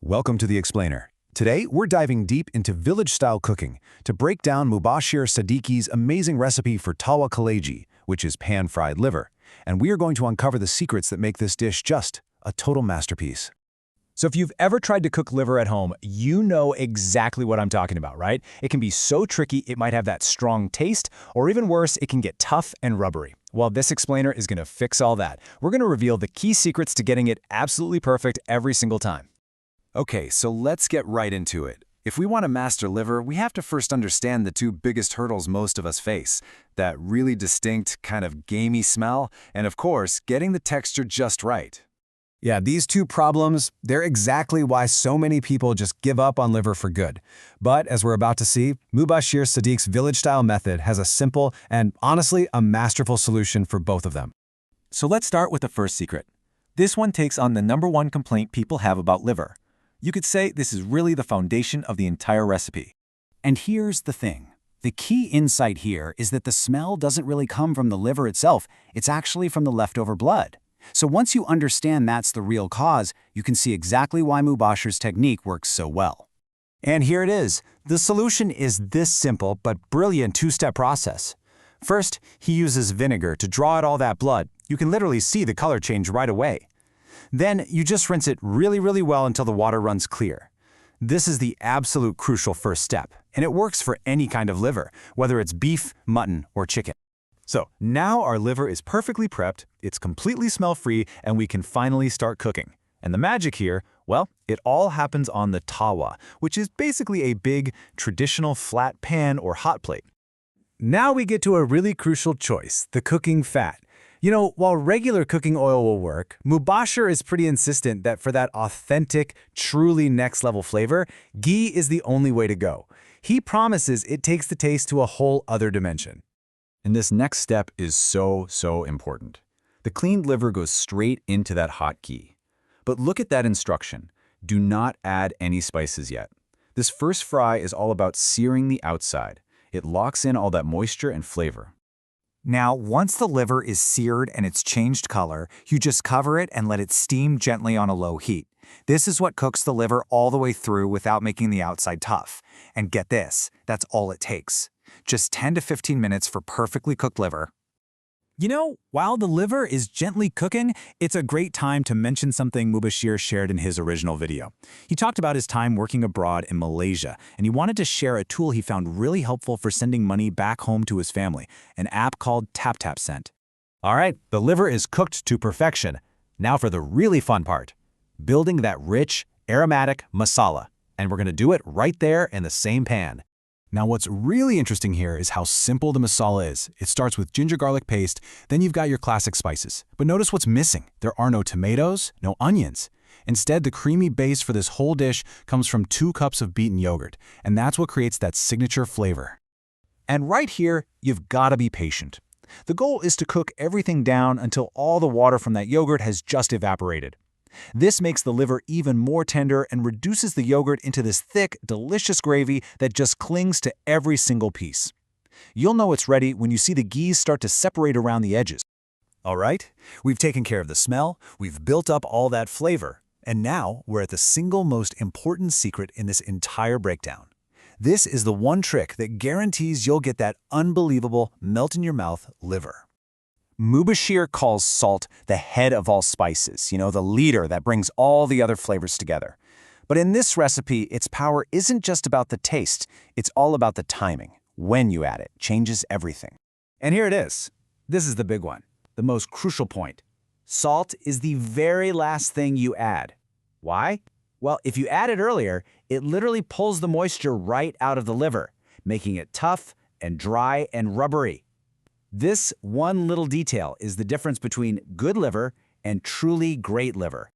Welcome to The Explainer. Today, we're diving deep into village-style cooking to break down Mubashir Sadiqi's amazing recipe for Tawa Kaleji, which is pan-fried liver. And we are going to uncover the secrets that make this dish just a total masterpiece. So if you've ever tried to cook liver at home, you know exactly what I'm talking about, right? It can be so tricky, it might have that strong taste, or even worse, it can get tough and rubbery. Well, this explainer is going to fix all that. We're going to reveal the key secrets to getting it absolutely perfect every single time. Okay, so let's get right into it. If we want to master liver, we have to first understand the two biggest hurdles most of us face. That really distinct, kind of gamey smell, and of course, getting the texture just right. Yeah, these two problems, they're exactly why so many people just give up on liver for good. But as we're about to see, Mubashir Sadiq's village-style method has a simple and, honestly, a masterful solution for both of them. So let's start with the first secret. This one takes on the #1 complaint people have about liver. You could say this is really the foundation of the entire recipe. And here's the thing. The key insight here is that the smell doesn't really come from the liver itself, it's actually from the leftover blood. So once you understand that's the real cause, you can see exactly why Mubashir's technique works so well. And here it is. The solution is this simple but brilliant two-step process. First, he uses vinegar to draw out all that blood. You can literally see the color change right away. Then you just rinse it really well until the water runs clear. This is the absolute crucial first step, and it works for any kind of liver, whether it's beef, mutton, or chicken. So now our liver is perfectly prepped, it's completely smell-free, and we can finally start cooking. And the magic here, well, it all happens on the tawa, which is basically a big, traditional flat pan or hot plate. Now we get to a really crucial choice, the cooking fat. You know, while regular cooking oil will work, Mubashir is pretty insistent that for that authentic, truly next-level flavor, ghee is the only way to go. He promises it takes the taste to a whole other dimension. And this next step is so important. The cleaned liver goes straight into that hot ghee. But look at that instruction. Do not add any spices yet. This first fry is all about searing the outside. It locks in all that moisture and flavor. Now, once the liver is seared and it's changed color, you just cover it and let it steam gently on a low heat. This is what cooks the liver all the way through without making the outside tough. And get this, that's all it takes. Just 10 to 15 minutes for perfectly cooked liver. You know, while the liver is gently cooking, it's a great time to mention something Mubashir shared in his original video. He talked about his time working abroad in Malaysia, and he wanted to share a tool he found really helpful for sending money back home to his family, an app called TapTapSend. All right, the liver is cooked to perfection. Now for the really fun part, building that rich, aromatic masala. And we're going to do it right there in the same pan. Now what's really interesting here is how simple the masala is. It starts with ginger garlic paste, then you've got your classic spices. But notice what's missing. There are no tomatoes, no onions. Instead, the creamy base for this whole dish comes from 2 cups of beaten yogurt, and that's what creates that signature flavor. And right here, you've got to be patient. The goal is to cook everything down until all the water from that yogurt has just evaporated. This makes the liver even more tender and reduces the yogurt into this thick, delicious gravy that just clings to every single piece. You'll know it's ready when you see the ghee start to separate around the edges. All right, we've taken care of the smell, we've built up all that flavor, and now we're at the single most important secret in this entire breakdown. This is the one trick that guarantees you'll get that unbelievable, melt-in-your-mouth liver. Mubashir calls salt the head of all spices, the leader that brings all the other flavors together. But in this recipe, its power isn't just about the taste, it's all about the timing. When you add it, changes everything. And here it is. This is the big one, the most crucial point. Salt is the very last thing you add. Why? Well, if you add it earlier, it literally pulls the moisture right out of the liver, making it tough and dry and rubbery. This one little detail is the difference between good liver and truly great liver.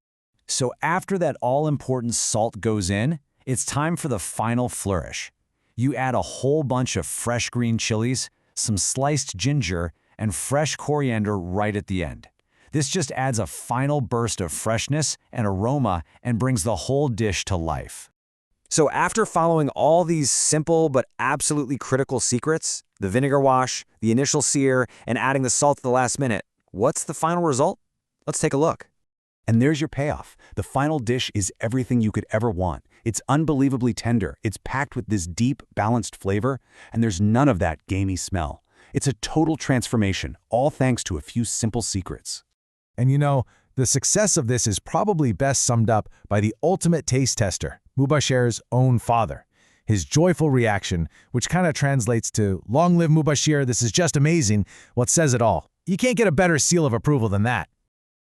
So after that all-important salt goes in, it's time for the final flourish. You add a whole bunch of fresh green chilies, some sliced ginger, and fresh coriander right at the end. This just adds a final burst of freshness and aroma and brings the whole dish to life. So after following all these simple but absolutely critical secrets, the vinegar wash, the initial sear, and adding the salt at the last minute, what's the final result? Let's take a look. And there's your payoff. The final dish is everything you could ever want. It's unbelievably tender, it's packed with this deep, balanced flavor, and there's none of that gamey smell. It's a total transformation, all thanks to a few simple secrets. And you know, the success of this is probably best summed up by the ultimate taste tester, Mubashir's own father. His joyful reaction, which kind of translates to, "Long live Mubashir, this is just amazing," what says it all. You can't get a better seal of approval than that.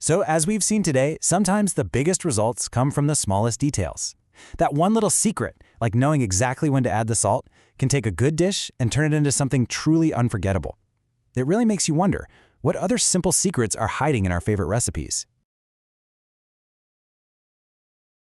So as we've seen today, sometimes the biggest results come from the smallest details. That one little secret, like knowing exactly when to add the salt, can take a good dish and turn it into something truly unforgettable. It really makes you wonder, what other simple secrets are hiding in our favorite recipes?